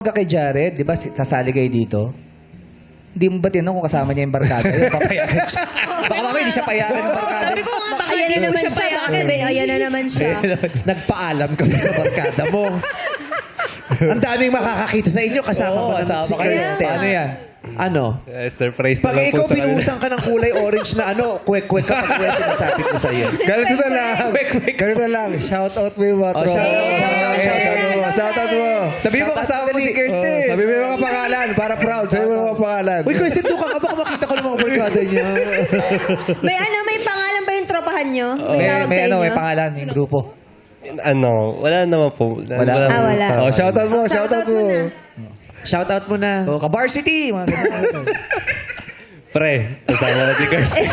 ka kay Jared, di ba, sasali kayo dito? Hindi mo ba tinanong kung kasama niya yung barkada? Yung papayagan siya. Baka mamaya hindi siya payagan ng barkada. Sabi ko nga, baka Ayan na hindi naman siya siya. Baka payagan. sabihin, ayan na naman siya. Nagpaalam kami sa barkada mo. Ang daming makakakita sa inyo kasama Oo, mo na kasama si kayo. Kirsten. Paano yan? Ano? Surprise na Pag lang ikaw po sa kanila. binuhusan ka ng kulay orange na ano, kwek-kwek ka pag kwek sinasabi ko sa'yo. Ganito na lang. Ganito lang. Shout out mo yung mga Oh, shout out, shout out, shout out. Shout out mo. Sabihin mo kasama mo si Kirsten. Sabi mo yung mga pangalan para proud. Sabi mo yung mga pangalan. Uy, Kirsten, doon ka ka. Baka makita ko ng mga barkada niya. May pangalan ba yung tropahan nyo? May tawag sa May inyo? may pangalan yung grupo. Wala naman po. Wala. Wala. Oh, shout out mo. Shout out mo. Shout out mo na. So, ka-varsity. Mga ganun. Pre, kasama ko si Kirsten.